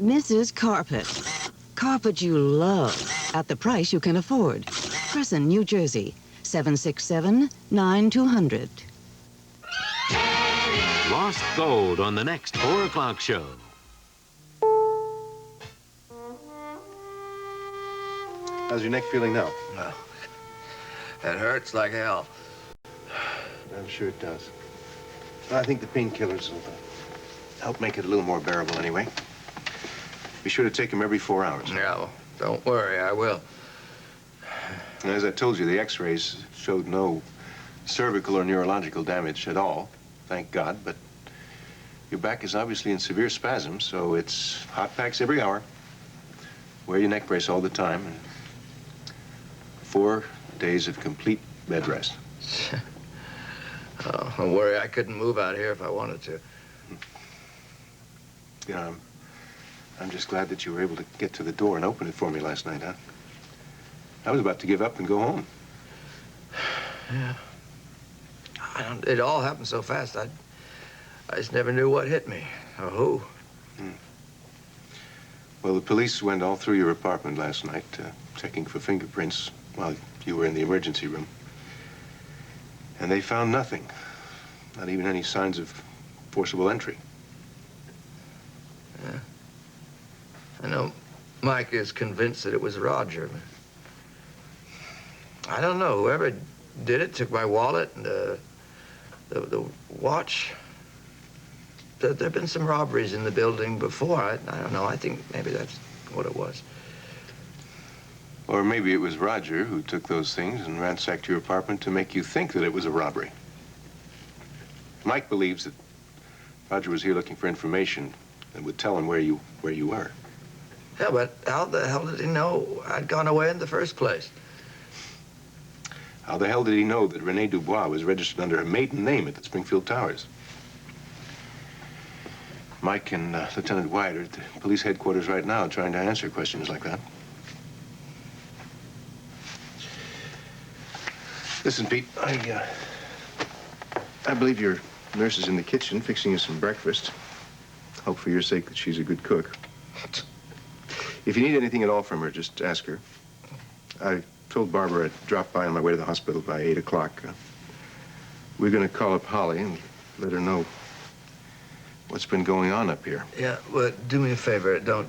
Mrs. Carpet. Carpet you love at the price you can afford. Crescent, New Jersey, 767-9200. Lost gold on the next 4 o'clock show. How's your neck feeling now? Well, it hurts like hell. I'm sure it does. I think the painkillers will help make it a little more bearable anyway. Be sure to take them every 4 hours. Yeah, well, don't worry, I will. And as I told you, the x-rays showed no cervical or neurological damage at all, thank God, but your back is obviously in severe spasms, so it's hot packs every hour. Wear your neck brace all the time, and 4 days of complete bed rest. Oh, don't worry, I couldn't move out here if I wanted to. You know, I'm just glad that you were able to get to the door and open it for me last night, huh? I was about to give up and go home. Yeah. It all happened so fast, I just never knew what hit me, or who. Well, the police went all through your apartment last night, checking for fingerprints while you were in the emergency room. And they found nothing, not even any signs of forcible entry. Yeah. I know Mike is convinced that it was Roger. I don't know. Whoever did it took my wallet and the watch. There have been some robberies in the building before. I don't know. I think maybe that's what it was. Or maybe it was Roger who took those things and ransacked your apartment to make you think that it was a robbery. Mike believes that Roger was here looking for information that would tell him where you were. Yeah, but how the hell did he know I'd gone away in the first place? How the hell did he know that Renee Dubois was registered under her maiden name at the Springfield Towers? Mike and Lieutenant Wyatt are at the police headquarters right now trying to answer questions like that. Listen, Pete, I believe your nurse is in the kitchen fixing you some breakfast. Hope for your sake that she's a good cook. If you need anything at all from her, just ask her. I told Barbara I'd drop by on my way to the hospital by 8 o'clock. We're going to call up Holly and let her know what's been going on up here. Yeah, well, do me a favor. Don't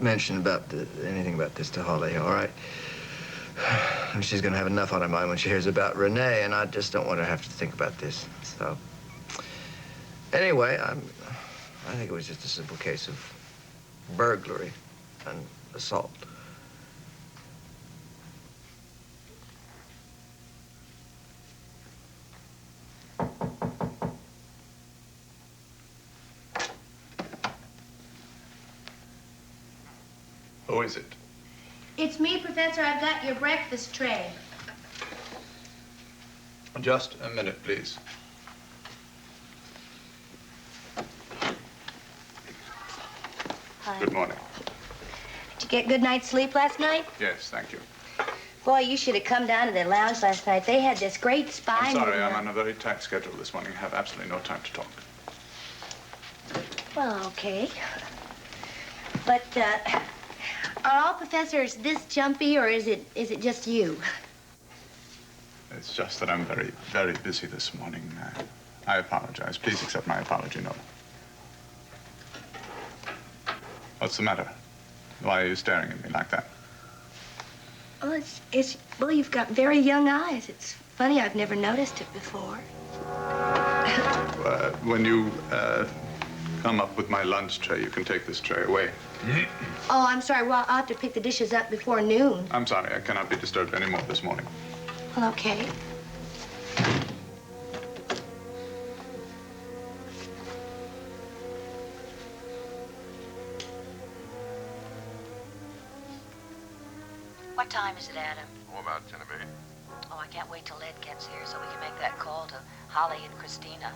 mention anything about this to Holly, all right? She's going to have enough on her mind when she hears about Renee, and I just don't want her to have to think about this. So, anyway, I think it was just a simple case of burglary and assault. Who is it? It's me, Professor. I've got your breakfast tray. Just a minute, please. Hi. Good morning. Did you get good night's sleep last night? Yes, thank you. Boy, you should have come down to the lounge last night. They had this great spy I'm sorry, movie I'm on. on a very tight schedule this morning. I have absolutely no time to talk. Well, okay. But, are all professors this jumpy, or is it just you? It's just that I'm very, very busy this morning. I apologize. Please accept my apology note. What's the matter? Why are you staring at me like that? Oh, well, you've got very young eyes. It's funny, I've never noticed it before. When you come up with my lunch tray, you can take this tray away. Oh, I'm sorry. Well, I'll have to pick the dishes up before noon. I'm sorry, I cannot be disturbed anymore this morning. Well, okay. What time is it, Adam? Oh, about 10 of 8. Oh, I can't wait till Ed gets here so we can make that call to Holly and Christina.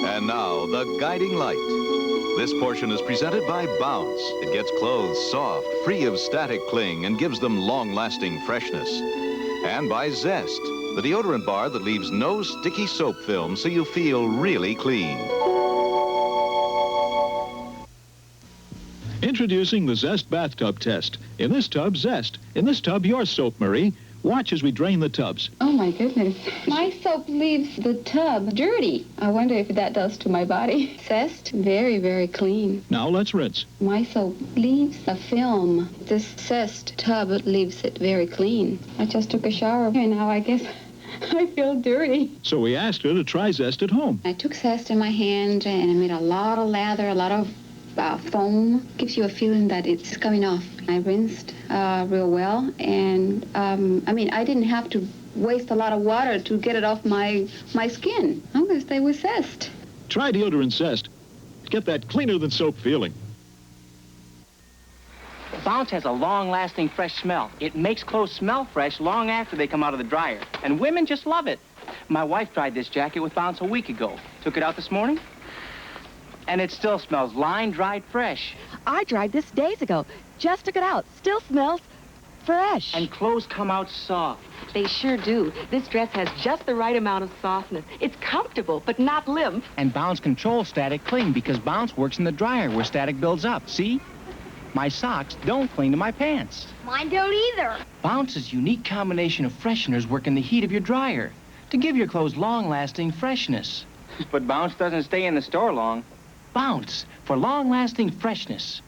And now, the guiding light. This portion is presented by Bounce. It gets clothes soft, free of static cling, and gives them long-lasting freshness. And by Zest, the deodorant bar that leaves no sticky soap film so you feel really clean. Introducing the Zest bathtub test. In this tub, Zest. In this tub, your soap, Marie. Watch as we drain the tubs. Oh, my goodness. My soap leaves the tub dirty. I wonder if that does to my body. Zest, very, very clean. Now let's rinse. My soap leaves a film. This Zest tub leaves it very clean. I just took a shower, and now I guess I feel dirty. So we asked her to try Zest at home. I took Zest in my hand, and I made a lot of lather, a lot of foam. Gives you a feeling that it's coming off. I rinsed real well, and I didn't have to waste a lot of water to get it off my skin. I'm going to stay with Zest. Try deodorant Zest. Get that cleaner than soap feeling. Bounce has a long-lasting fresh smell. It makes clothes smell fresh long after they come out of the dryer, and women just love it. My wife tried this jacket with Bounce a week ago. Took it out this morning, and it still smells line-dried fresh. I tried this days ago. Just took it out. Still smells fresh. And clothes come out soft. They sure do. This dress has just the right amount of softness. It's comfortable, but not limp. And Bounce controls static cling because Bounce works in the dryer where static builds up. See? My socks don't cling to my pants. Mine don't either. Bounce's unique combination of fresheners work in the heat of your dryer to give your clothes long-lasting freshness. But Bounce doesn't stay in the store long. Bounce for long-lasting freshness.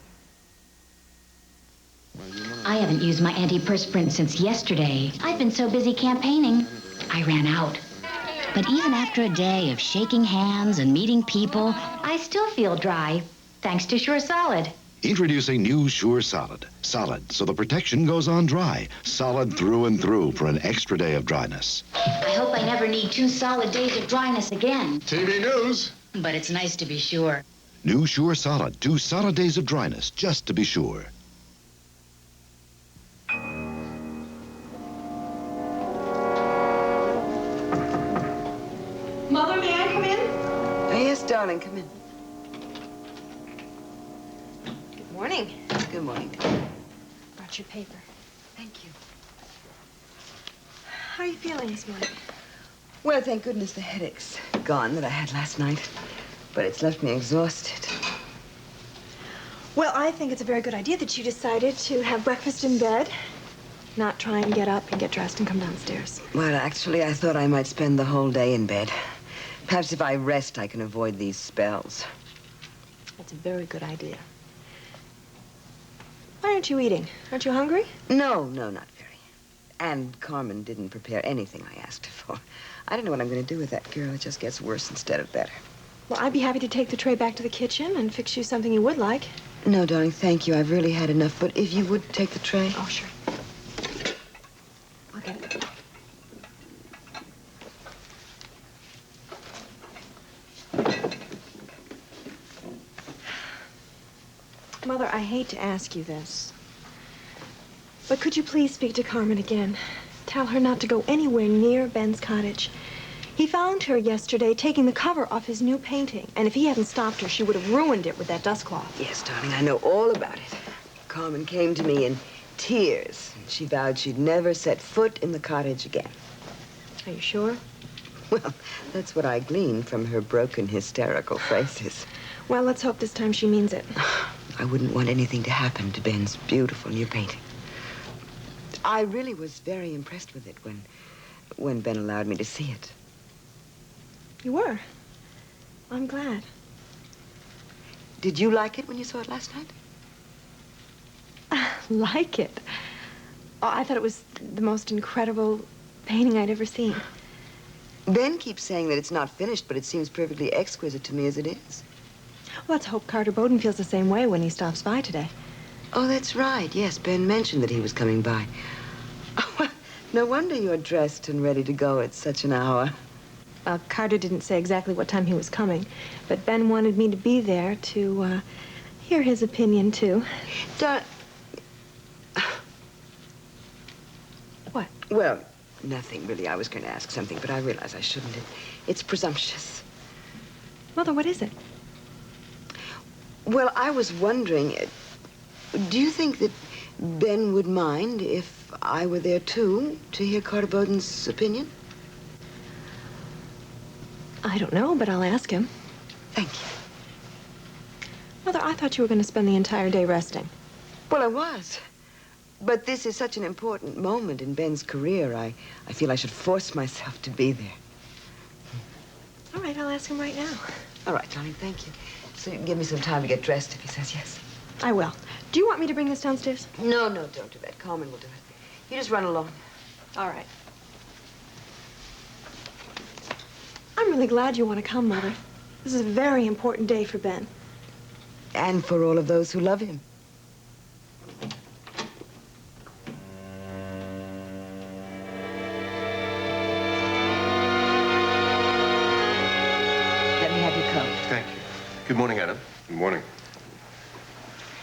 I haven't used my antiperspirant since yesterday. I've been so busy campaigning, I ran out. But even after a day of shaking hands and meeting people, I still feel dry, thanks to Sure Solid. Introducing new Sure Solid. Solid, so the protection goes on dry. Solid through and through for an extra day of dryness. I hope I never need 2 solid days of dryness again. TV News. But it's nice to be sure. New Sure Solid. 2 solid days of dryness, just to be sure. Mother, may I come in? Yes, darling, come in. Good morning. Good morning. Brought your paper. Thank you. How are you feeling this morning? Well, thank goodness the headache's gone that I had last night. But it's left me exhausted. Well, I think it's a very good idea that you decided to have breakfast in bed, not try and get up and get dressed and come downstairs. Well, actually, I thought I might spend the whole day in bed. Perhaps if I rest, I can avoid these spells. That's a very good idea. Why aren't you eating? Aren't you hungry? No, not very. And Carmen didn't prepare anything I asked her for. I don't know what I'm going to do with that girl. It just gets worse instead of better. Well, I'd be happy to take the tray back to the kitchen and fix you something you would like. No, darling, thank you. I've really had enough. But if you would take the tray. Oh, sure. I'll get it. Mother, I hate to ask you this, but could you please speak to Carmen again? Tell her not to go anywhere near Ben's cottage. He found her yesterday taking the cover off his new painting, and if he hadn't stopped her, she would have ruined it with that dust cloth. Yes, darling, I know all about it. Carmen came to me in tears. She vowed she'd never set foot in the cottage again. Are you sure? Well, that's what I gleaned from her broken, hysterical phrases. Well, let's hope this time she means it. I wouldn't want anything to happen to Ben's beautiful new painting. I really was very impressed with it when Ben allowed me to see it. You were? I'm glad. Did you like it when you saw it last night? Like it? Oh, I thought it was the most incredible painting I'd ever seen. Ben keeps saying that it's not finished, but it seems perfectly exquisite to me as it is. Let's hope Carter Bowden feels the same way when he stops by today. Oh, that's right. Yes, Ben mentioned that he was coming by. Oh, well, no wonder you're dressed and ready to go at such an hour. Carter didn't say exactly what time he was coming, but Ben wanted me to be there to hear his opinion, too. What? Well, nothing, really. I was going to ask something, but I realize I shouldn't. It's presumptuous. Mother, what is it? Well, I was wondering, do you think that Ben would mind if I were there, too, to hear Carter Bowden's opinion? I don't know, but I'll ask him. Thank you. Mother, I thought you were going to spend the entire day resting. Well, I was. But this is such an important moment in Ben's career. I feel I should force myself to be there. All right, I'll ask him right now. All right, darling, thank you. So you can give me some time to get dressed if he says yes. I will. Do you want me to bring this downstairs? No, don't do that. Carmen will do it. You just run along. All right. I'm really glad you want to come, Mother. This is a very important day for Ben. And for all of those who love him. Let me have your coat. Thank you. Good morning, Adam. Good morning.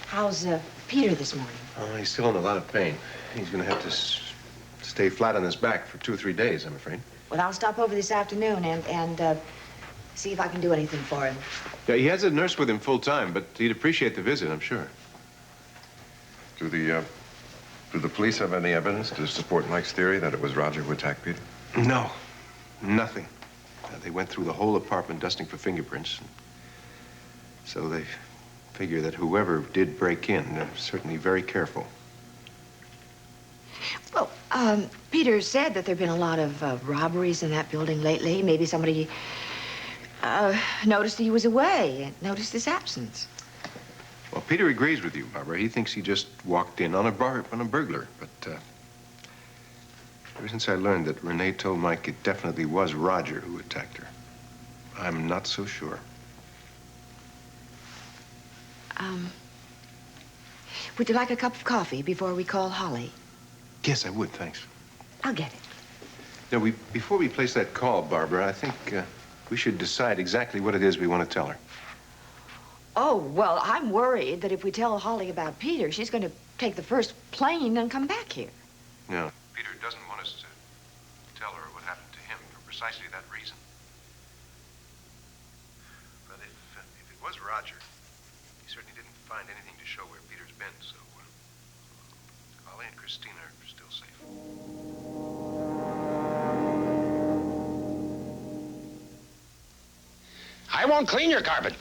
How's Peter this morning? Oh, he's still in a lot of pain. He's going to have to stay flat on his back for 2 or 3 days, I'm afraid. Well, I'll stop over this afternoon and see if I can do anything for him. Yeah, he has a nurse with him full time, but he'd appreciate the visit, I'm sure. Do the police have any evidence to support Mike's theory that it was Roger who attacked Peter? No, nothing. They went through the whole apartment dusting for fingerprints. So they figure that whoever did break in, they're certainly very careful. Well, Peter said that there have been a lot of robberies in that building lately. Maybe somebody noticed that he was away and noticed his absence. Well, Peter agrees with you, Barbara. He thinks he just walked in on a burglar. But ever since I learned that Renee told Mike it definitely was Roger who attacked her, I'm not so sure. Would you like a cup of coffee before we call Holly? Yes, I would, thanks. I'll get it. Now, before we place that call, Barbara, I think we should decide exactly what it is we want to tell her. Oh, well, I'm worried that if we tell Holly about Peter, she's going to take the first plane and come back here. No. Peter doesn't want us to tell her what happened to him for precisely that reason. But if it was Roger, he certainly didn't find anything to show where Peter's been, so Holly and Christina are still safe. I won't clean your carpet.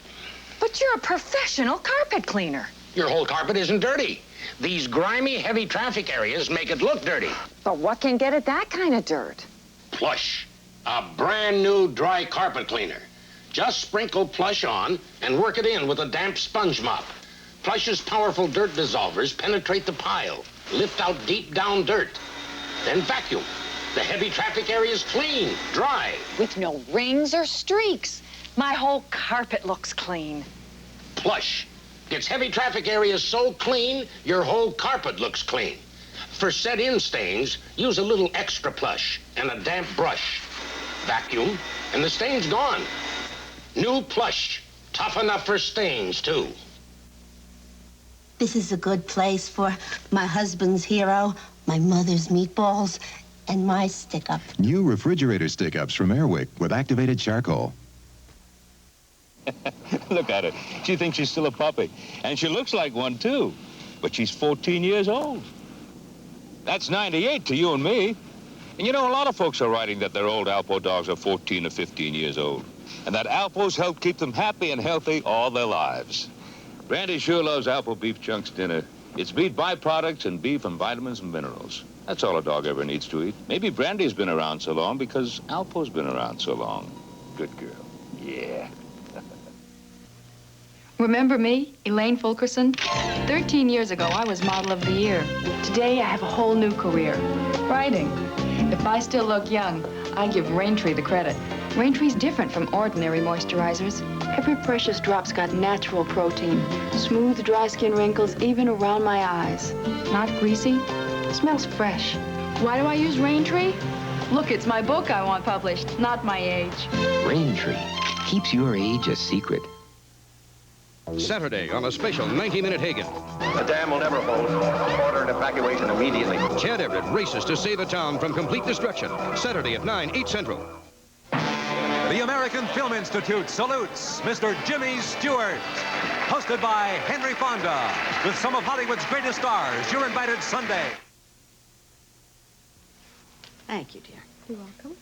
But you're a professional carpet cleaner. Your whole carpet isn't dirty. These grimy, heavy traffic areas make it look dirty. But what can get at that kind of dirt? Plush. A brand new dry carpet cleaner. Just sprinkle Plush on and work it in with a damp sponge mop. Plush's powerful dirt dissolvers penetrate the pile, lift out deep down dirt. Then vacuum. The heavy traffic area's clean, dry. With no rings or streaks. My whole carpet looks clean. Plush. Gets heavy traffic areas so clean, your whole carpet looks clean. For set-in stains, use a little extra Plush and a damp brush. Vacuum, and the stain's gone. New Plush. Tough enough for stains, too. This is a good place for my husband's hero, my mother's meatballs, and my stick-up. New refrigerator stick-ups from Airwick with activated charcoal. Look at her. She thinks she's still a puppy. And she looks like one, too. But she's 14 years old. That's 98 to you and me. And you know, a lot of folks are writing that their old Alpo dogs are 14 or 15 years old. And that Alpos help keep them happy and healthy all their lives. Brandy sure loves Alpo beef chunks dinner. It's meat byproducts and beef and vitamins and minerals. That's all a dog ever needs to eat. Maybe Brandy's been around so long because Alpo's been around so long. Good girl. Yeah. Remember me, Elaine Fulkerson? 13 years ago, I was Model of the Year. Today, I have a whole new career, writing. If I still look young, I give Raintree the credit. Raintree's different from ordinary moisturizers. Every precious drop's got natural protein. Smooth, dry skin wrinkles, even around my eyes. Not greasy, smells fresh. Why do I use Raintree? Look, it's my book I want published, not my age. Raintree keeps your age a secret. Saturday on a special 90-minute Hagen. The dam will never hold. Order an evacuation immediately. Chad Everett races to save a town from complete destruction. Saturday at 9, 8 Central. The American American Film Institute salutes Mr. Jimmy Stewart. Hosted by Henry Fonda, with some of Hollywood's greatest stars. You're invited Sunday. Thank you, dear. You're welcome.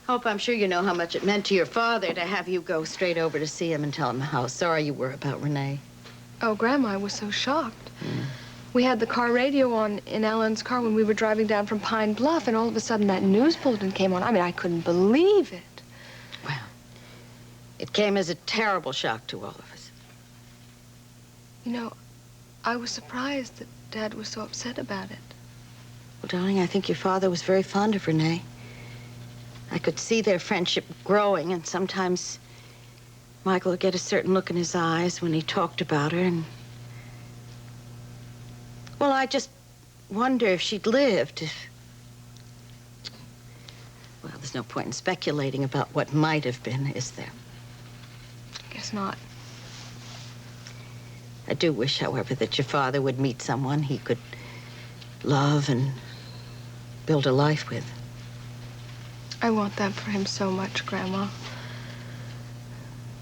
Hope I'm sure you know how much it meant to your father to have you go straight over to see him and tell him how sorry you were about Renee. Oh, Grandma, I was so shocked. We had the car radio on in Ellen's car when we were driving down from Pine Bluff, and all of a sudden that news bulletin came on. I mean, I couldn't believe it. Well, it came as a terrible shock to all of us. You know, I was surprised that Dad was so upset about it. Well, darling, I think your father was very fond of Renee. I could see their friendship growing, and sometimes Michael would get a certain look in his eyes when he talked about her, and... Well, I just wonder if she'd lived, if... Well, there's no point in speculating about what might have been, is there? Guess not. I do wish, however, that your father would meet someone he could love and build a life with. I want that for him so much, Grandma.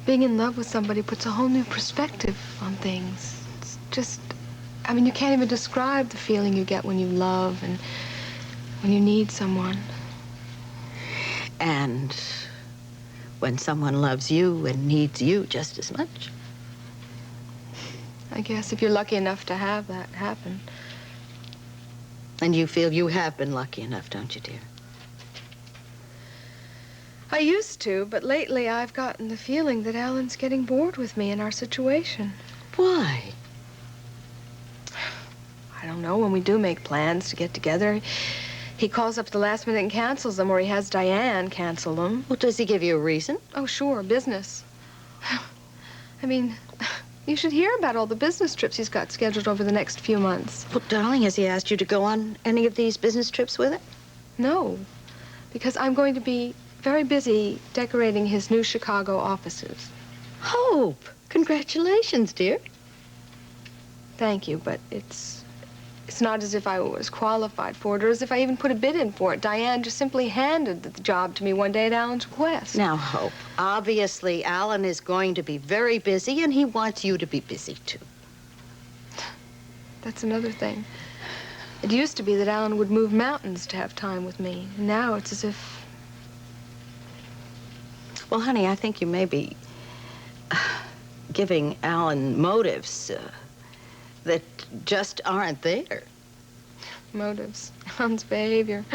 Being in love with somebody puts a whole new perspective on things. It's just, I mean, you can't even describe the feeling you get when you love and when you need someone. And when someone loves you and needs you just as much. I guess if you're lucky enough to have that happen. And you feel you have been lucky enough, don't you, dear? I used to, but lately I've gotten the feeling that Alan's getting bored with me and our situation. Why? I don't know. When we do make plans to get together, he calls up at the last minute and cancels them, or he has Diane cancel them. Well, does he give you a reason? Oh, sure, business. I mean, you should hear about all the business trips he's got scheduled over the next few months. Well, darling, has he asked you to go on any of these business trips with him? No, because I'm going to be very busy decorating his new Chicago offices. Hope, congratulations, dear. Thank you, but it's not as if I was qualified for it or as if I even put a bid in for it. Diane just simply handed the job to me one day at Alan's request. Now, Hope, obviously Alan is going to be very busy and he wants you to be busy too. That's another thing. It used to be that Alan would move mountains to have time with me. Now it's as if... Well, honey, I think you may be giving Alan motives that just aren't there. Motives. Alan's behavior.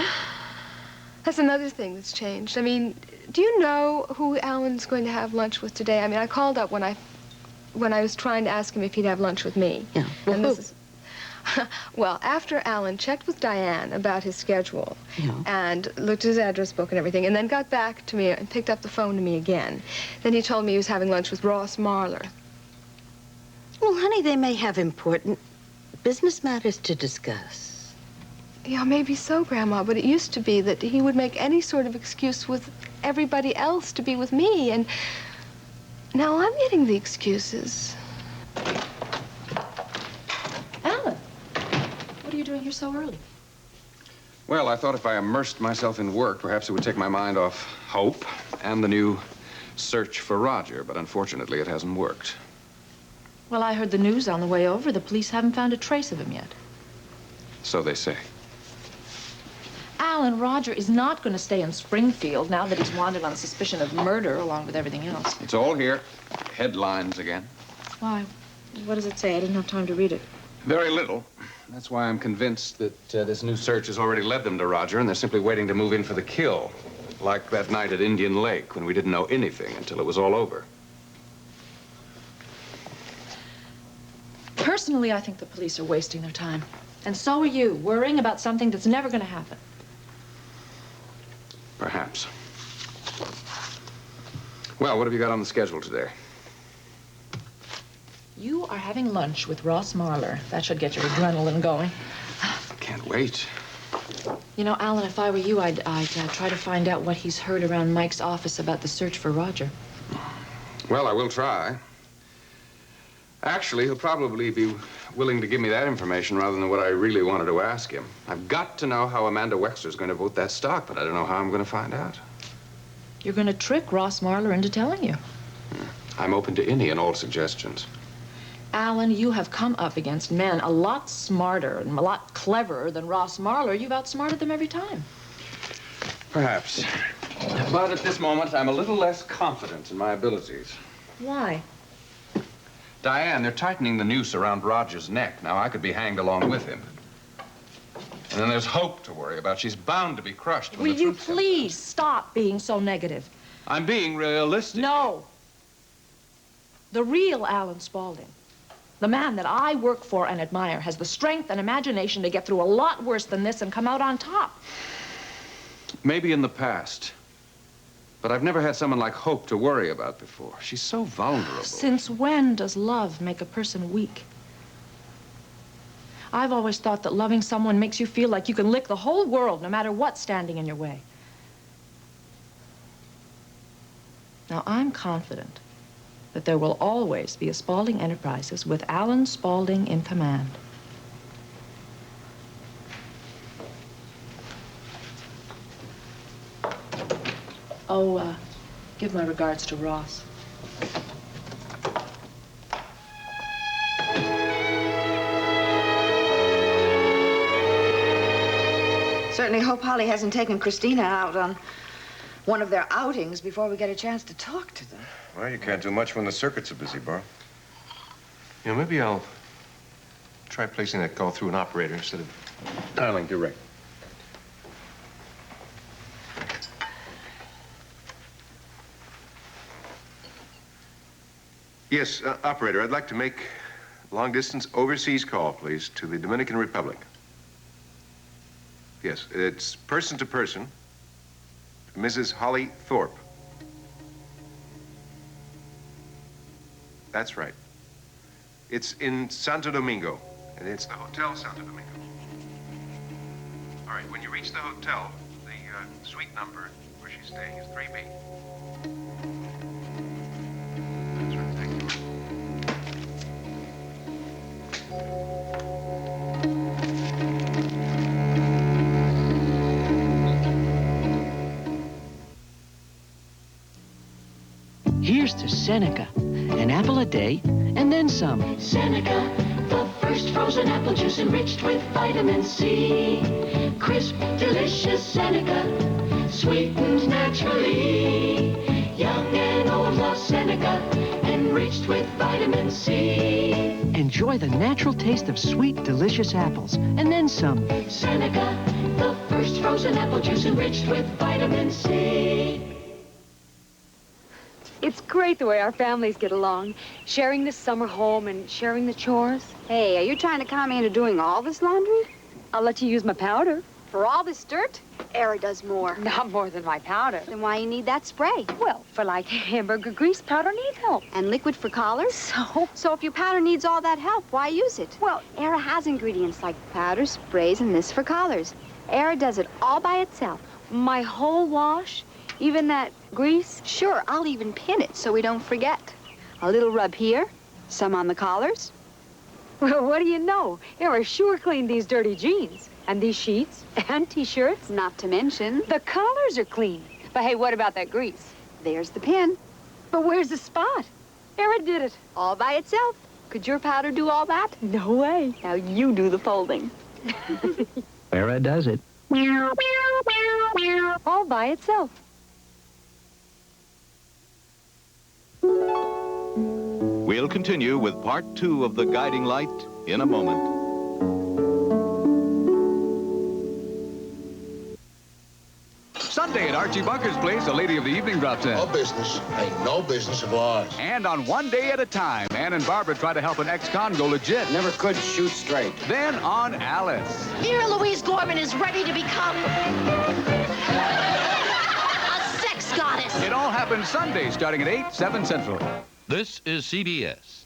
That's another thing that's changed. I mean, do you know who Alan's going to have lunch with today? I mean, I called up when I was trying to ask him if he'd have lunch with me. Yeah. Well, and this is... Well, after Alan checked with Diane about his schedule and looked at his address book and everything, and then got back to me and picked up the phone to me again, then he told me he was having lunch with Ross Marler. Well, honey, they may have important business matters to discuss. Yeah, maybe so, Grandma, but it used to be that he would make any sort of excuse with everybody else to be with me, and now I'm getting the excuses. Alan, what are you doing here so early? Well, I thought if I immersed myself in work, perhaps it would take my mind off Hope and the new search for Roger, but unfortunately it hasn't worked. Well, I heard the news on the way over. The police haven't found a trace of him yet. So they say. Alan, Roger is not going to stay in Springfield now that he's wanted on suspicion of murder along with everything else. It's all here. Headlines again. Why? What does it say? I didn't have time to read it. Very little. That's why I'm convinced that this new search has already led them to Roger, and they're simply waiting to move in for the kill. Like that night at Indian Lake when we didn't know anything until it was all over. Personally, I think the police are wasting their time. And so are you, worrying about something that's never going to happen. Perhaps. Well, what have you got on the schedule today? You are having lunch with Ross Marler. That should get your adrenaline going. Can't wait. You know, Alan, if I were you, I'd try to find out what he's heard around Mike's office about the search for Roger. Well, I will try. Actually, he'll probably be willing to give me that information rather than what I really wanted to ask him. I've got to know how Amanda Wexler's going to vote that stock, but I don't know how I'm going to find out. You're going to trick Ross Marler into telling you. I'm open to any and all suggestions. Alan, you have come up against men a lot smarter and a lot cleverer than Ross Marler. You've outsmarted them every time. Perhaps. But at this moment, I'm a little less confident in my abilities. Why? Diane, they're tightening the noose around Roger's neck. Now, I could be hanged along with him. And then there's Hope to worry about. She's bound to be crushed. Will you please stop being so negative? I'm being realistic. No. The real Alan Spaulding, the man that I work for and admire, has the strength and imagination to get through a lot worse than this and come out on top. Maybe in the past. But I've never had someone like Hope to worry about before. She's so vulnerable. Since when does love make a person weak? I've always thought that loving someone makes you feel like you can lick the whole world no matter what's standing in your way. Now, I'm confident that there will always be a Spaulding Enterprises with Alan Spaulding in command. Oh, give my regards to Ross. Certainly hope Holly hasn't taken Christina out on one of their outings before we get a chance to talk to them. Well, you can't do much when the circuits are busy, Burl. You know, maybe I'll try placing that call through an operator instead of dialing direct. Yes, operator, I'd like to make a long-distance overseas call, please, to the Dominican Republic. Yes, it's person to person, Mrs. Holly Thorpe. That's right. It's in Santo Domingo, and it's the Hotel Santo Domingo. All right, when you reach the hotel, the suite number where she's staying is 3B. That's right, thank you. Here's to Seneca. An apple a day, and then some. Seneca, the first frozen apple juice enriched with vitamin C. Crisp, delicious Seneca, sweetened naturally. Young and old love Seneca, enriched with vitamin C. Enjoy the natural taste of sweet, delicious apples, and then some. Seneca, the first frozen apple juice enriched with vitamin C. It's great the way our families get along, sharing this summer home and sharing the chores. Hey, are you trying to con me into doing all this laundry? I'll let you use my powder. For all this dirt? Era does more. Not more than my powder. Then why you need that spray? Well, for like hamburger grease, powder needs help. And liquid for collars? So if your powder needs all that help, why use it? Well, Era has ingredients like powder, sprays, and this for collars. Era does it all by itself. My whole wash? Even that grease? Sure, I'll even pin it so we don't forget. A little rub here, some on the collars. Well, what do you know? Era sure cleaned these dirty jeans. And these sheets and T-shirts. Not to mention... the collars are clean. But hey, what about that grease? There's the pin. But where's the spot? Era did it. All by itself. Could your powder do all that? No way. Now you do the folding. Era does it. All by itself. We'll continue with part 2 of The Guiding Light in a moment. Sunday at Archie Bunker's place, a lady of the evening drops in. No business. Ain't no business of ours. And on One Day at a Time, Ann and Barbara try to help an ex-con go legit. Never could shoot straight. Then on Alice. Here, Louise Gorman is ready to become a sex goddess. It all happens Sunday, starting at 8, 7 Central. This is CBS.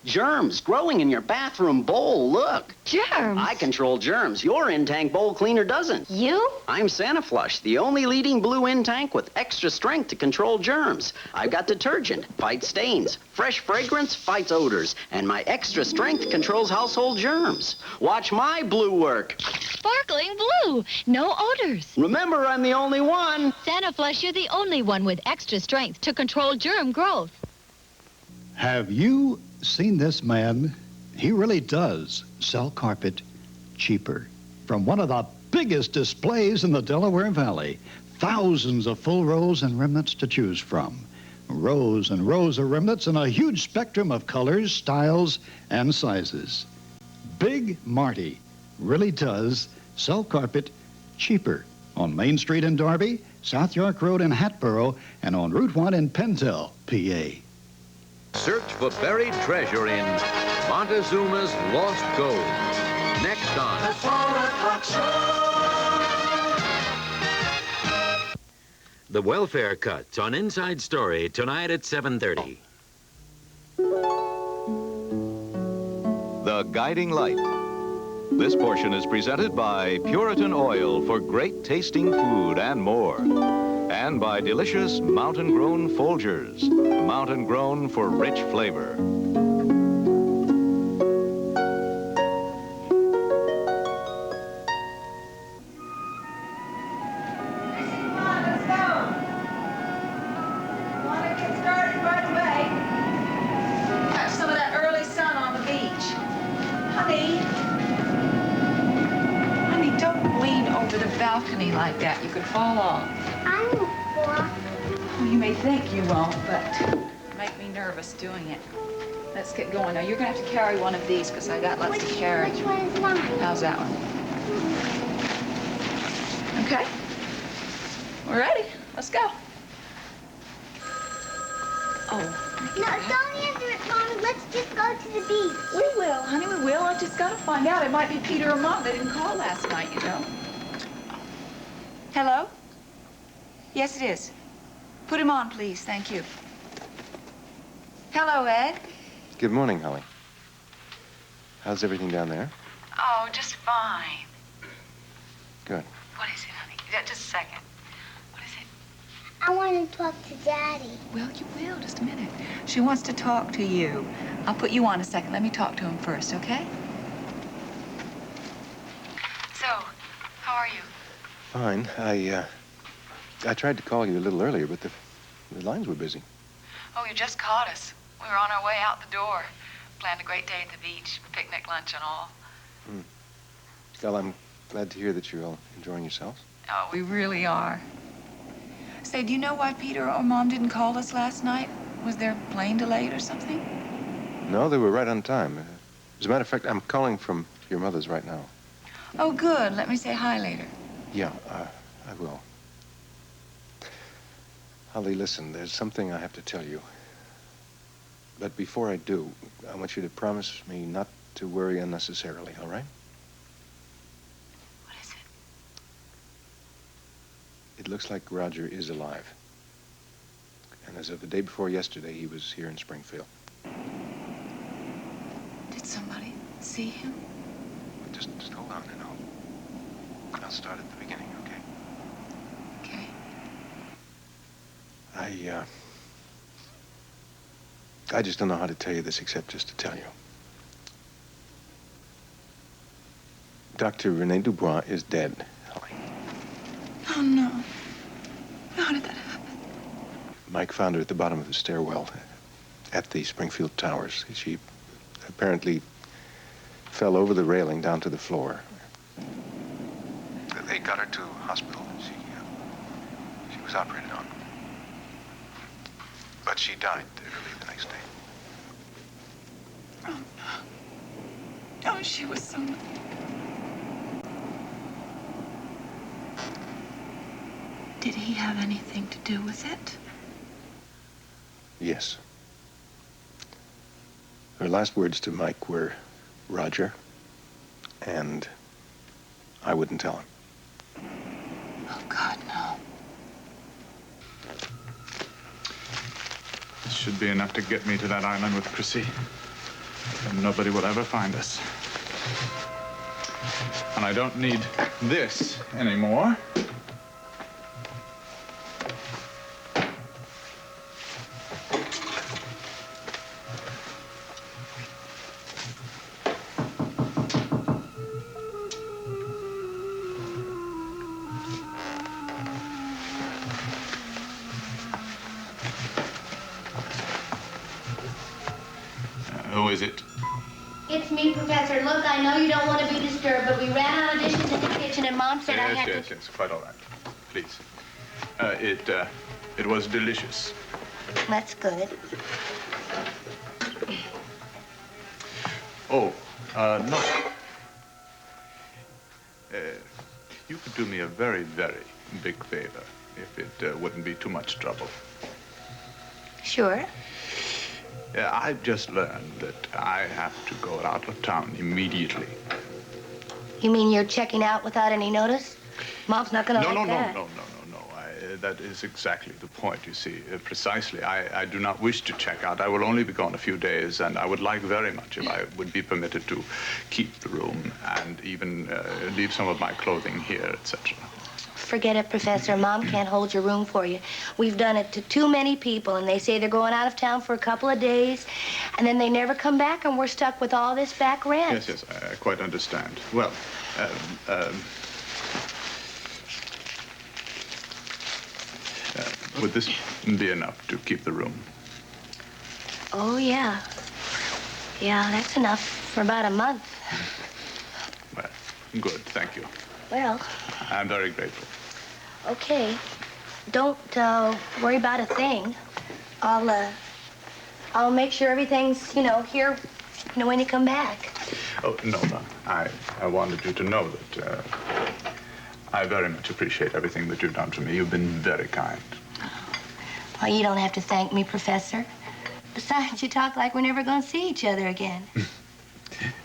Germs growing in your bathroom bowl. Look. Germs? I control germs. Your in-tank bowl cleaner doesn't. You? I'm Santa Flush, the only leading blue in-tank with extra strength to control germs. I've got detergent, fights stains. Fresh fragrance, fights odors. And my extra strength controls household germs. Watch my blue work. sparkling blue. No odors. Remember, I'm the only one. Saniflush, you're the only one with extra strength to control germ growth. Have you seen this man? He really does sell carpet cheaper. From one of the biggest displays in the Delaware Valley. Thousands of full rows and remnants to choose from. Rows and rows of remnants in a huge spectrum of colors, styles, and sizes. Big Marty really does sell carpet cheaper on Main Street in Darby, South York Road in Hatboro, and on Route 1 in Pentel, PA. Search for buried treasure in Montezuma's Lost Gold. Next on The 4 o'clock show. The Welfare Cuts on Inside Story tonight at 7:30. The Guiding Light. This portion is presented by Puritan Oil for great tasting food and more. And by delicious mountain-grown Folgers. Mountain-grown for rich flavor. Balcony like that, you could fall off. I won't fall. Well, you may think you won't, but make me nervous doing it. Let's get going. Now, you're going to have to carry one of these because I got lots to carry. Which one is mine? How's that one? Okay. We're ready. Let's go. Oh. No, don't answer it, Mommy. Let's just go to the beach. We will, honey, we will. I just got to find out. It might be Peter or Mom. They didn't call last night, you know. Hello? Yes, it is. Put him on, please. Thank you. Hello, Ed. Good morning, Holly. How's everything down there? Oh, just fine. Good. What is it, honey? Yeah, just a second. What is it? I want to talk to Daddy. Well, you will. Just a minute. She wants to talk to you. I'll put you on a second. Let me talk to him first, okay? So, how are you? Fine. I tried to call you a little earlier, but the lines were busy. Oh, you just caught us. We were on our way out the door. Planned a great day at the beach, picnic, lunch, and all. Well, I'm glad to hear that you're all enjoying yourselves. Oh, we really are. Say, do you know why Peter or Mom didn't call us last night? Was their plane delayed or something? No, they were right on time. As a matter of fact, I'm calling from your mother's right now. Oh, good. Let me say hi later. Yeah, I will. Holly, listen, there's something I have to tell you. But before I do, I want you to promise me not to worry unnecessarily, all right? What is it? It looks like Roger is alive. And as of the day before yesterday, he was here in Springfield. Did somebody see him? Just hold on, and I'll start at the beginning, okay? Okay. I just don't know how to tell you this except just to tell you. Dr. Rene Dubois is dead, Holly. Oh, no. How did that happen? Mike found her at the bottom of the stairwell at the Springfield Towers. She apparently fell over the railing down to the floor. They got her to hospital. She was operated on. But she died early the next day. Oh, no. Oh, she was so... Did he have anything to do with it? Yes. Her last words to Mike were, Roger, and I wouldn't tell him. Oh, God, no. This should be enough to get me to that island with Chrissy. And nobody will ever find us. And I don't need this anymore. is it? It's me, Professor. Look, I know you don't want to be disturbed, but we ran out of dishes in the kitchen, and Mom said I had to... Yes, quite all right. Please. It was delicious. That's good. Oh, no. You could do me a very, very big favor if it wouldn't be too much trouble. Sure. I've just learned that I have to go out of town immediately. You mean you're checking out without any notice? Mom's not going to like that. No. That is exactly the point, you see. Precisely. I do not wish to check out. I will only be gone a few days, and I would like very much if I would be permitted to keep the room and even leave some of my clothing here, etc. Forget it, Professor. Mom can't hold your room for you. We've done it to too many people, and they say they're going out of town for a couple of days, and then they never come back, and we're stuck with all this back rent. Yes, I quite understand. Well, would this be enough to keep the room? Oh, yeah. Yeah, that's enough for about a month. Well, good, thank you. Well... I'm very grateful. Okay. Don't worry about a thing. I'll make sure everything's, here, when you come back. Oh, Nova, I wanted you to know that I very much appreciate everything that you've done for me. You've been very kind. Well, you don't have to thank me, Professor. Besides, you talk like we're never going to see each other again.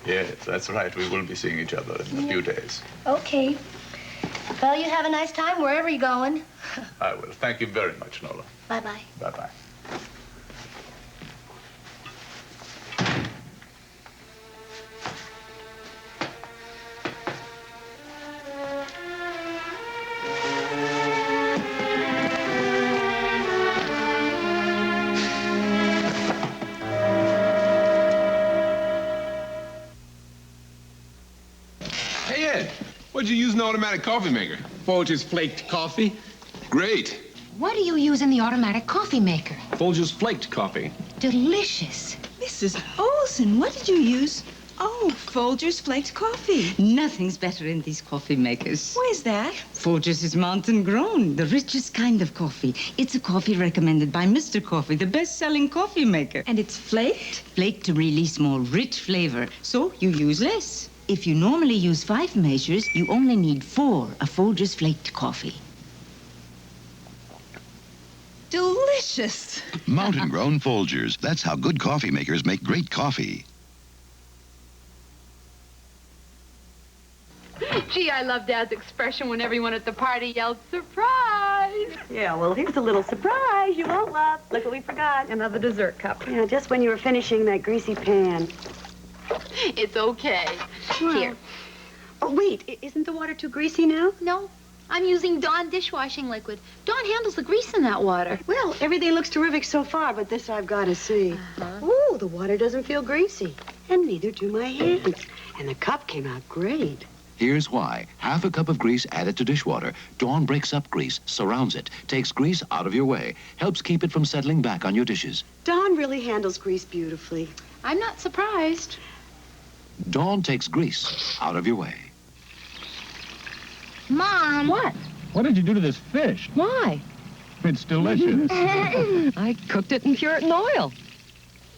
Yes, that's right. We will be seeing each other in a few days. Okay. Well, you have a nice time wherever you're going. I will. Thank you very much, Nola. Bye-bye. Bye-bye. What'd you use an automatic coffee maker? Folgers flaked coffee. Great. What do you use in the automatic coffee maker? Folgers flaked coffee. Delicious. Mrs. Olson, what did you use? Oh, Folgers flaked coffee. Nothing's better in these coffee makers. Where's that? Folgers is mountain grown, the richest kind of coffee. It's a coffee recommended by Mr. Coffee, the best-selling coffee maker. And it's flaked? Flaked to release more rich flavor, so you use less. If you normally use 5 measures, you only need 4 of Folgers flaked coffee. Delicious. Mountain-grown Folgers. That's how good coffee makers make great coffee. Gee, I love Dad's expression when everyone at the party yelled, "Surprise!" Yeah, well, here's a little surprise you won't love. Look what we forgot. Another dessert cup. Yeah, just when you were finishing that greasy pan. It's okay. Well. Here. Oh, wait, isn't the water too greasy now? No, I'm using Dawn dishwashing liquid. Dawn handles the grease in that water. Well, everything looks terrific so far, but this I've got to see. Ooh, the water doesn't feel greasy. And neither do my hands. And the cup came out great. Here's why. Half a cup of grease added to dishwater. Dawn breaks up grease, surrounds it, takes grease out of your way, helps keep it from settling back on your dishes. Dawn really handles grease beautifully. I'm not surprised. Dawn takes grease out of your way. Mom. What? What did you do to this fish? Why? It's delicious. I cooked it in Puritan oil.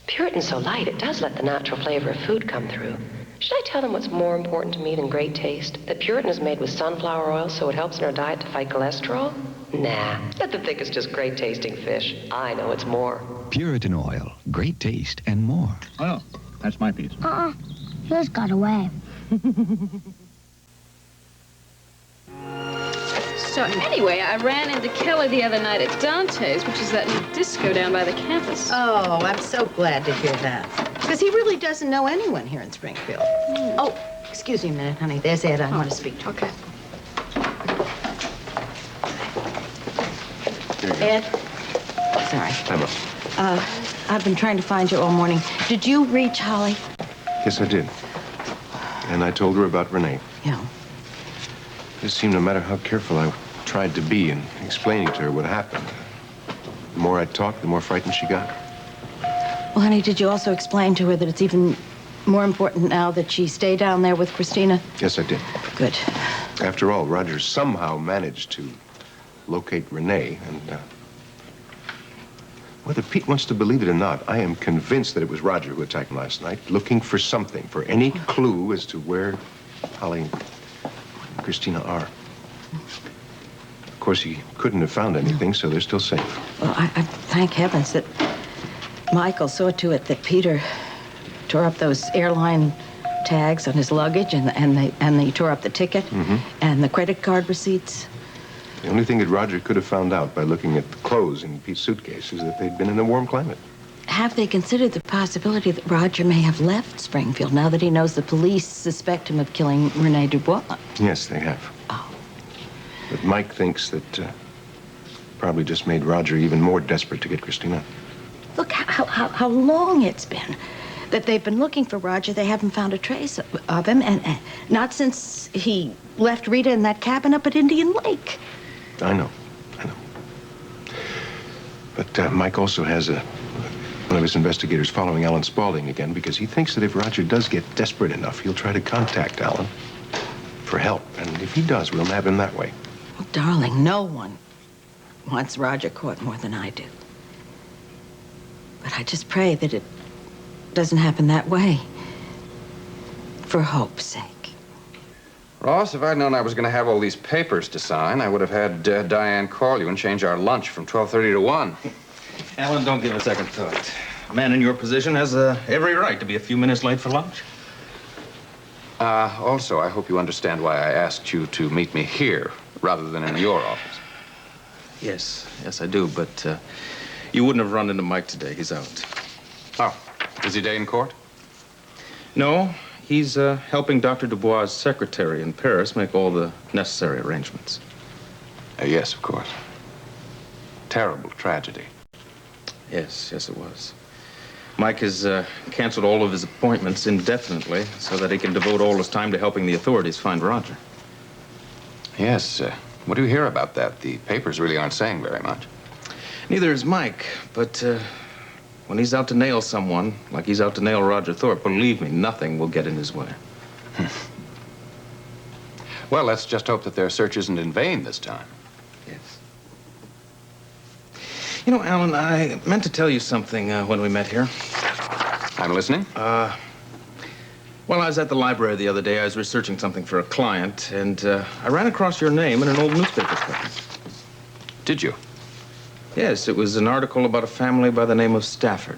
Puritan's so light, it does let the natural flavor of food come through. Should I tell them what's more important to me than great taste? That Puritan is made with sunflower oil, so it helps in our diet to fight cholesterol? Nah, let them think it's just great-tasting fish. I know it's more. Puritan oil, great taste and more. Oh, that's my piece. Yours got away. So anyway, I ran into Kelly the other night at Dante's, which is that new disco down by the campus. Oh, I'm so glad to hear that. Because he really doesn't know anyone here in Springfield. Oh, excuse me a minute, honey. There's Ed I want to speak to. Okay. Ed? Sorry. Emma. I've been trying to find you all morning. Did you reach Holly? Yes, I did. And I told her about Renee. Yeah. It seemed no matter how careful I tried to be in explaining to her what happened, the more I talked, the more frightened she got. Well, honey, did you also explain to her that it's even more important now that she stay down there with Christina? Yes, I did. Good. After all, Roger somehow managed to locate Renee, and whether Pete wants to believe it or not, I am convinced that it was Roger who attacked him last night, looking for something, for any clue as to where Holly and Christina are. Of course, he couldn't have found anything, so they're still safe. Well, I thank heavens that Michael saw to it that Peter tore up those airline tags on his luggage, and they tore up the ticket and the credit card receipts. The only thing that Roger could have found out by looking at the clothes in Pete's suitcase is that they'd been in a warm climate. Have they considered the possibility that Roger may have left Springfield now that he knows the police suspect him of killing Rene Dubois? Yes, they have. Oh. But Mike thinks that probably just made Roger even more desperate to get Christina. Look how long it's been that they've been looking for Roger. They haven't found a trace of him, and not since he left Rita in that cabin up at Indian Lake. I know. But Mike also has one of his investigators following Alan Spaulding again, because he thinks that if Roger does get desperate enough, he'll try to contact Alan for help. And if he does, we'll nab him that way. Well, darling, no one wants Roger caught more than I do. But I just pray that it doesn't happen that way. For hope's sake. Ross, if I'd known I was going to have all these papers to sign, I would have had Diane call you and change our lunch from 12:30 to 1. Alan, don't give a second thought. A man in your position has every right to be a few minutes late for lunch. Also, I hope you understand why I asked you to meet me here rather than in your office. Yes, I do, but you wouldn't have run into Mike today. He's out. Oh, busy day in court? No, he's helping Dr. Dubois' secretary in Paris make all the necessary arrangements. Yes, of course. Terrible tragedy. Yes, it was. Mike has canceled all of his appointments indefinitely so that he can devote all his time to helping the authorities find Roger. Yes, what do you hear about that? The papers really aren't saying very much. Neither is Mike, but when he's out to nail someone, like he's out to nail Roger Thorpe, believe me, nothing will get in his way. Well, let's just hope that their search isn't in vain this time. Yes. You know, Alan, I meant to tell you something when we met here. I'm listening. Well, I was at the library the other day. I was researching something for a client, and I ran across your name in an old newspaper clipping. Did you? Yes, it was an article about a family by the name of Stafford.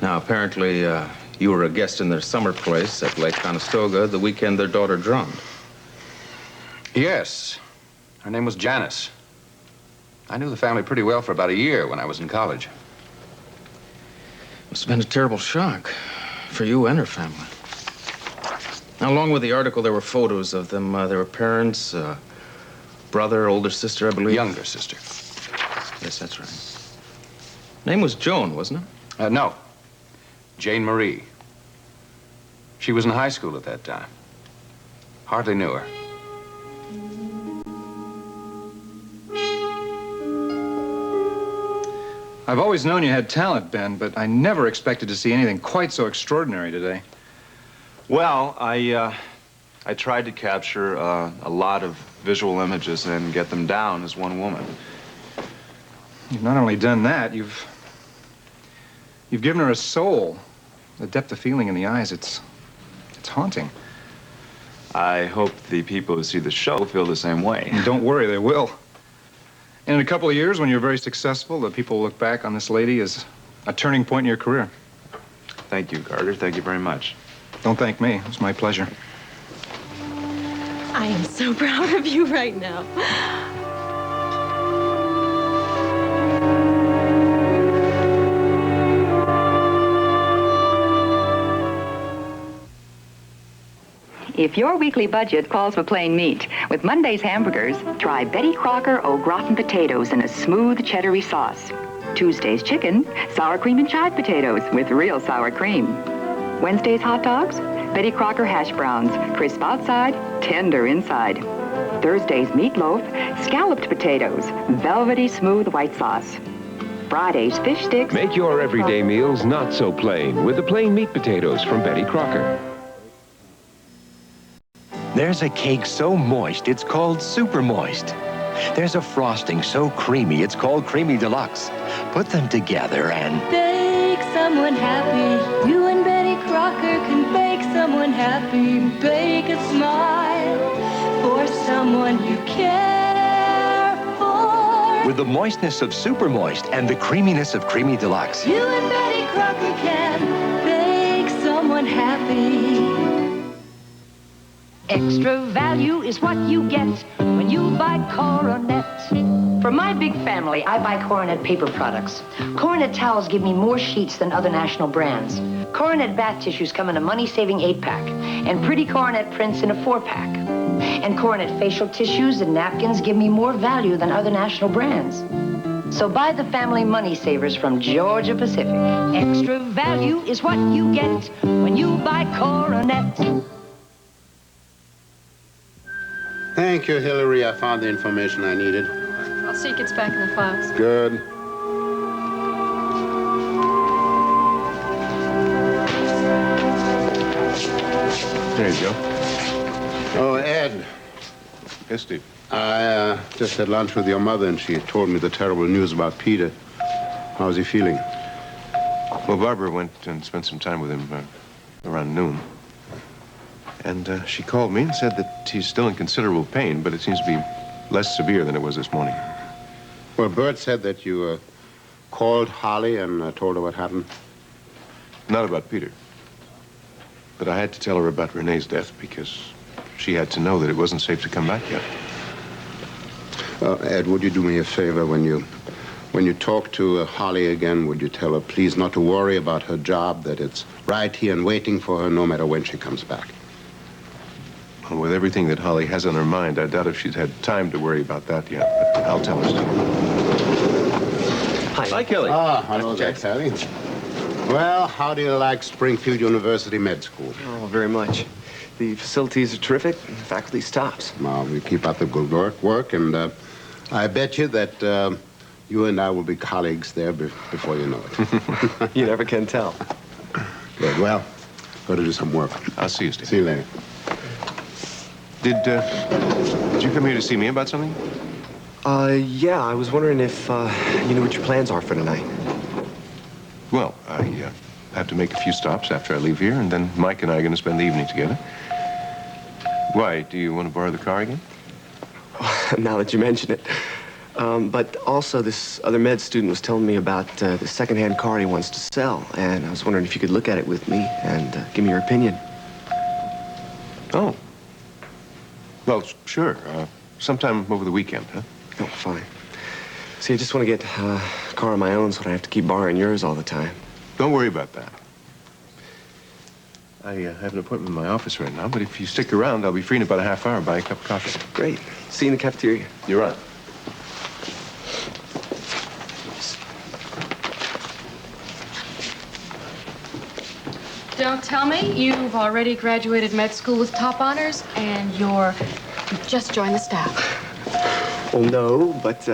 Now, apparently, you were a guest in their summer place at Lake Conestoga the weekend their daughter drowned. Yes. Her name was Janice. I knew the family pretty well for about a year when I was in college. Must have been a terrible shock for you and her family. Now, along with the article, there were photos of them. There were parents, brother, older sister, I believe. Younger sister. Yes, that's right. Name was Joan, wasn't it? No. Jane Marie. She was in high school at that time. Hardly knew her. I've always known you had talent, Ben, but I never expected to see anything quite so extraordinary today. Well, I tried to capture a lot of visual images and get them down as one woman. You've not only done that, you've given her a soul. The depth of feeling in the eyes, it's haunting. I hope the people who see the show feel the same way. And don't worry, they will. And in a couple of years, when you're very successful, the people will look back on this lady as a turning point in your career. Thank you, Carter. Thank you very much. Don't thank me. It was my pleasure. I am so proud of you right now. If your weekly budget calls for plain meat, with Monday's hamburgers, try Betty Crocker au gratin potatoes in a smooth cheddary sauce. Tuesday's chicken, sour cream and chive potatoes with real sour cream. Wednesday's hot dogs, Betty Crocker hash browns, crisp outside, tender inside. Thursday's meatloaf, scalloped potatoes, velvety smooth white sauce. Friday's fish sticks. Make your everyday meals not so plain with the plain meat potatoes from Betty Crocker. There's a cake so moist, it's called super moist. There's a frosting so creamy, it's called Creamy Deluxe. Put them together and... Bake someone happy. You and Betty Crocker can bake someone happy. Bake a smile for someone you care for. with the moistness of super moist and the creaminess of Creamy Deluxe. You and Betty Crocker can bake someone happy. Extra value is what you get when you buy Coronet. For my big family, I buy Coronet paper products. Coronet towels give me more sheets than other national brands. Coronet bath tissues come in a money-saving 8-pack, and pretty Coronet prints in a 4-pack. And Coronet facial tissues and napkins give me more value than other national brands. So buy the family money savers from Georgia Pacific. Extra value is what you get when you buy Coronet. Thank you, Hillary. I found the information I needed. I'll see it gets back in the files. Good. There you go. Oh, Ed. Yes, Steve. I just had lunch with your mother, and she told me the terrible news about Peter. How's he feeling? Well, Barbara went and spent some time with him around noon. And she called me and said that he's still in considerable pain, but it seems to be less severe than it was this morning. Well, Bert said that you called Holly and told her what happened. Not about Peter. But I had to tell her about Renee's death because she had to know that it wasn't safe to come back yet. Ed, would you do me a favor when you talk to Holly again? Would you tell her, please, not to worry about her job, that it's right here and waiting for her no matter when she comes back? Well, with everything that Holly has on her mind, I doubt if she's had time to worry about that yet. But I'll tell her, Steve. Hi, Kelly. Ah, hello there, Kelly. Well, how do you like Springfield University Med School? Oh, very much. The facilities are terrific, and the faculty's tops. Well, we keep up the good work, and I bet you that you and I will be colleagues there before you know it. You never can tell. Good. Well, got to do some work. I'll see you, Steve. See you later. Did you come here to see me about something? Yeah, I was wondering if you knew what your plans are for tonight. Well, I have to make a few stops after I leave here, and then Mike and I are going to spend the evening together. Why? Do you want to borrow the car again? Now that you mention it. But also, this other med student was telling me about the second-hand car he wants to sell, and I was wondering if you could look at it with me and give me your opinion. Oh. Well, sure. Sometime over the weekend, huh? Oh, fine. See, I just want to get a car of my own so I don't have to keep borrowing yours all the time. Don't worry about that. I have an appointment in my office right now, but if you stick around, I'll be free in about a half hour. Buy a cup of coffee. Great. See you in the cafeteria. You're on. Don't tell me you've already graduated med school with top honors and you've just joined the staff. Well, no, but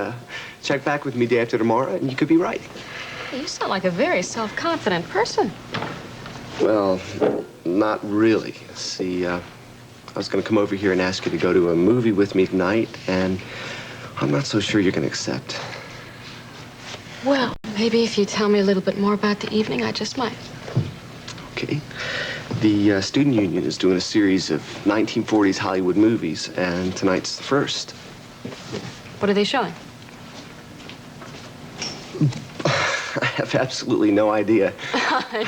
check back with me day after tomorrow and you could be right. You sound like a very self-confident person. Well, not really. See, I was going to come over here and ask you to go to a movie with me tonight, and I'm not so sure you're going to accept. Well, maybe if you tell me a little bit more about the evening, I just might. Okay. The student union is doing a series of 1940s Hollywood movies, and tonight's the first. What are they showing? I have absolutely no idea.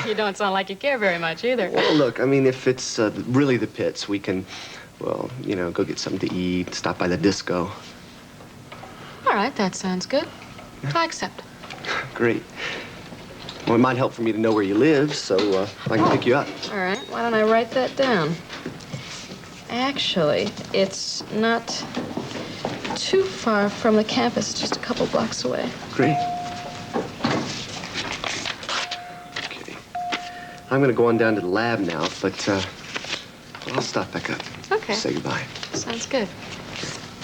You don't sound like you care very much either. Well, look, I mean, if it's really the pits, we can, well, you know, go get something to eat, stop by the disco. All right, that sounds good. I accept. Great. Well, it might help for me to know where you live, so I can pick you up. All right, why don't I write that down? Actually, it's not too far from the campus, just a couple blocks away. Great. Okay. I'm going to go on down to the lab now, but I'll stop back up. Okay. Say goodbye. Sounds good.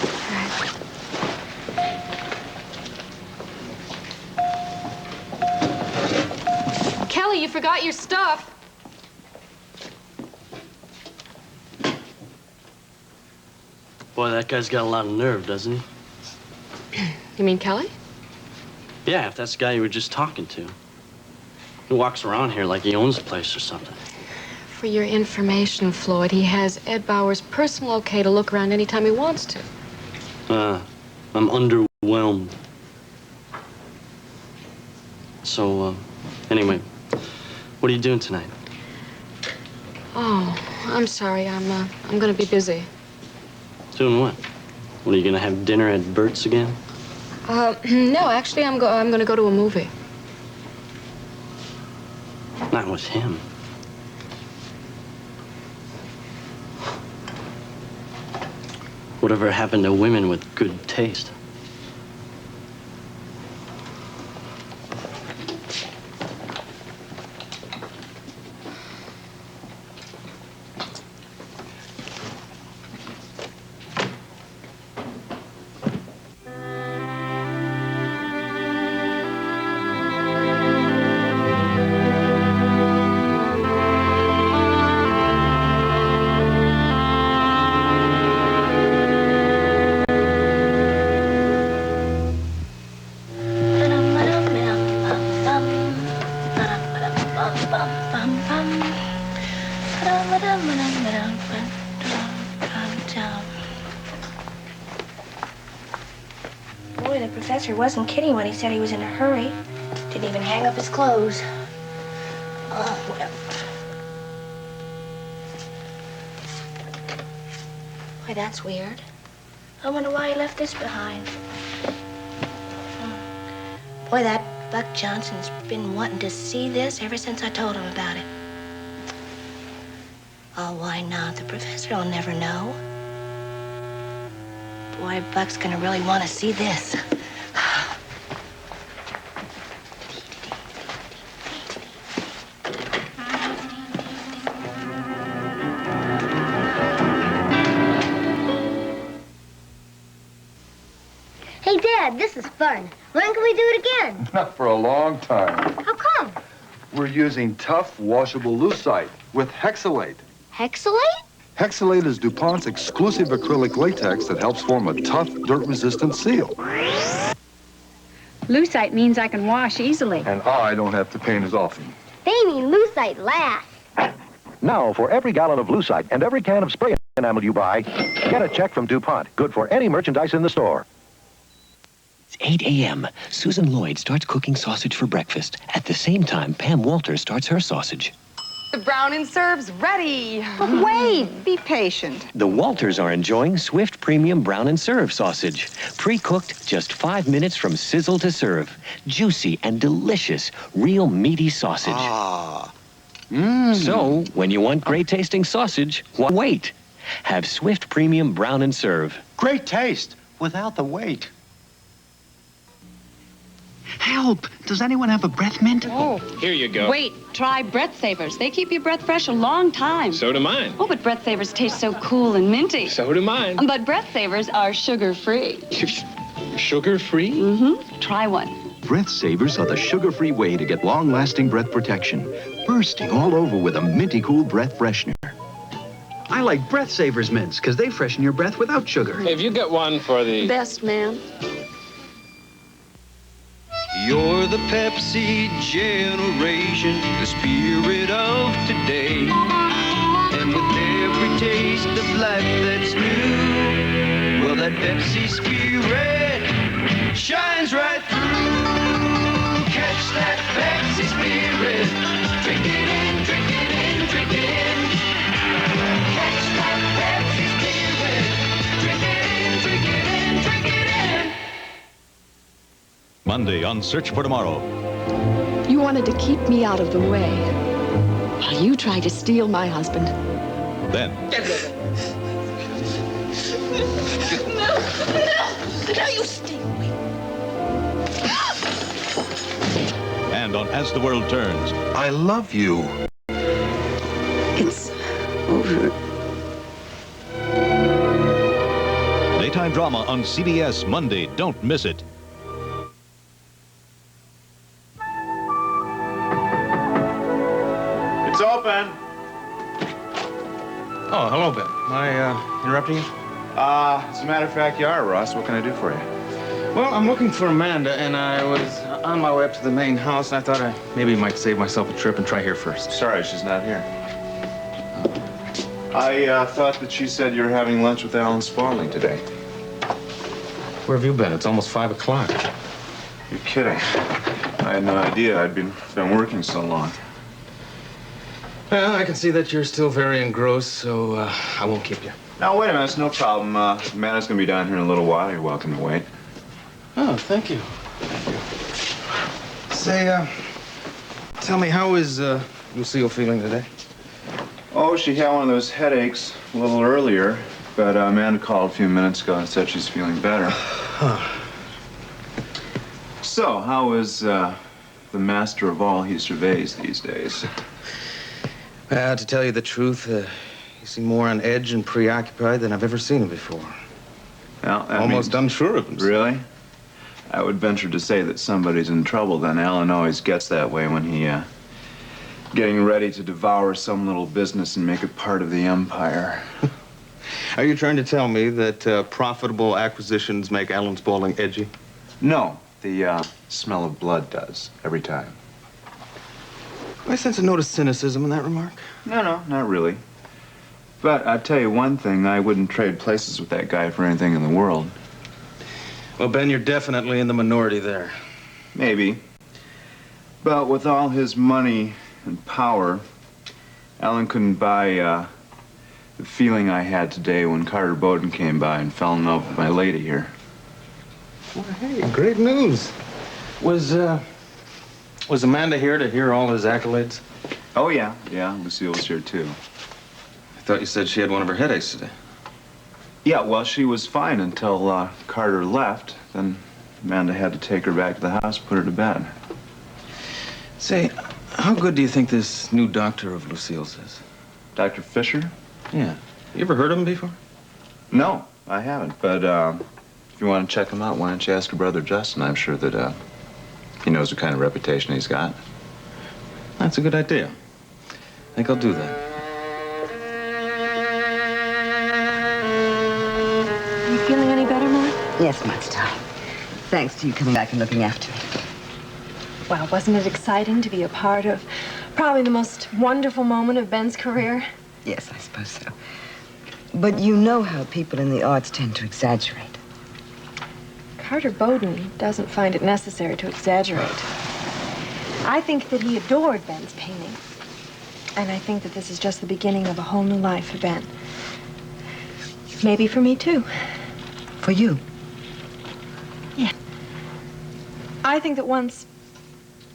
All right. you forgot your stuff. Boy, that guy's got a lot of nerve, doesn't he? You mean Kelly? Yeah, if that's the guy you were just talking to. He walks around here like he owns the place or something. For your information, Floyd, he has Ed Bauer's personal okay to look around anytime he wants to. I'm underwhelmed. So, anyway, what are you doing tonight? Oh, I'm sorry. I'm gonna be busy. Doing what? What, are you gonna have dinner at Bert's again? No, actually, I'm gonna go to a movie. Not with him. Whatever happened to women with good taste? Boy, the professor wasn't kidding when he said he was in a hurry. Didn't even hang up his clothes. Oh, well. Boy, that's weird. I wonder why he left this behind. Boy, that Buck Johnson's been wanting to see this ever since I told him about it. Oh, why not? The professor will never know. Boy, Buck's gonna really want to see this. Hey, Dad, this is fun. When can we do it again? Not for a long time. How come? We're using tough, washable lucite with hexalate. Hexalate? Hexalate is DuPont's exclusive acrylic latex that helps form a tough, dirt-resistant seal. Lucite means I can wash easily. And I don't have to paint as often. They mean lucite lasts. Now, for every gallon of lucite and every can of spray enamel you buy, get a check from DuPont. Good for any merchandise in the store. It's 8 a.m. Susan Lloyd starts cooking sausage for breakfast. At the same time, Pam Walters starts her sausage. The brown and serve's ready. But wait, be patient. The Walters are enjoying Swift Premium Brown and Serve sausage. Pre-cooked, just 5 minutes from sizzle to serve. Juicy and delicious, real meaty sausage. So, when you want great tasting sausage, why wait? Have Swift Premium Brown and Serve. Great taste, without the wait. Help! Does anyone have a breath mint? Oh. Here you go. Wait, try Breath Savers. They keep your breath fresh a long time. So do mine. Oh, but Breath Savers taste so cool and minty. So do mine. But Breath Savers are sugar-free. Sugar-free? Mm-hmm. Try one. Breath Savers are the sugar-free way to get long-lasting breath protection. Bursting all over with a minty cool breath freshener. I like Breath Savers mints because they freshen your breath without sugar. Have you got one for the... Best man. You're the Pepsi generation, the spirit of today. And with every taste of life that's new, well, that Pepsi spirit shines right through. Catch that Pepsi spirit. Drink it in, drink it in, drink it in. Catch that Pepsi spirit. Drink it in, drink it in, drink it in. Monday on Search for Tomorrow. You wanted to keep me out of the way. You tried to steal my husband. Then. No, you stay away. And on As the World Turns. I love you. It's over. Daytime drama on CBS Monday. Don't miss it. Oh, hello, Ben. Am I interrupting you? As a matter of fact, you are, Ross. What can I do for you? Well, I'm looking for Amanda, and I was on my way up to the main house, and I thought I maybe might save myself a trip and try here first. Sorry, she's not here. I thought that she said you were having lunch with Alan Spaulding today. Where have you been? It's almost 5 o'clock. You're kidding. I had no idea I'd been working so long. Well, I can see that you're still very engrossed, so I won't keep you. No, wait a minute. It's no problem. Amanda's going to be down here in a little while. You're welcome to wait. Oh, thank you. Say, tell me, how is Lucille feeling today? Oh, she had one of those headaches a little earlier, but Amanda called a few minutes ago and said she's feeling better. So, how is the master of all he surveys these days? To tell you the truth, he seemed more on edge and preoccupied than I've ever seen him before. Well, almost unsure of himself. Really? I would venture to say that somebody's in trouble. Then Alan always gets that way when he getting ready to devour some little business and make it part of the empire. Are you trying to tell me that profitable acquisitions make Alan Spaulding edgy? No, the smell of blood does every time. I sense a note of cynicism in that remark. No, not really. But I'll tell you one thing, I wouldn't trade places with that guy for anything in the world. Well, Ben, you're definitely in the minority there. Maybe. But with all his money and power, Alan couldn't buy the feeling I had today when Carter Bowden came by and fell in love with my lady here. Well, hey, great news. Was Amanda here to hear all his accolades? Oh, yeah. Lucille was here, too. I thought you said she had one of her headaches today. Yeah, well, she was fine until Carter left. Then Amanda had to take her back to the house, put her to bed. Say, how good do you think this new doctor of Lucille's is? Dr. Fisher? Yeah. You ever heard of him before? No, I haven't. But if you want to check him out, why don't you ask your brother Justin? I'm sure that he knows what kind of reputation he's got. That's a good idea. I think I'll do that. Are you feeling any better, Mark? Yes, much time. Thanks to you coming back and looking after me. Well, wasn't it exciting to be a part of probably the most wonderful moment of Ben's career? Yes, I suppose so. But you know how people in the arts tend to exaggerate. Carter Bowden doesn't find it necessary to exaggerate. I think that he adored Ben's painting. And I think that this is just the beginning of a whole new life for Ben. Maybe for me, too. For you? Yeah. I think that once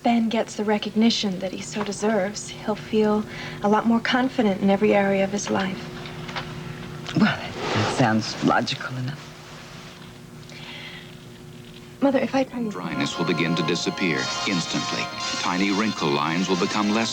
Ben gets the recognition that he so deserves, he'll feel a lot more confident in every area of his life. Well, that sounds logical enough. Mother, if I... Dryness will begin to disappear instantly. Tiny wrinkle lines will become less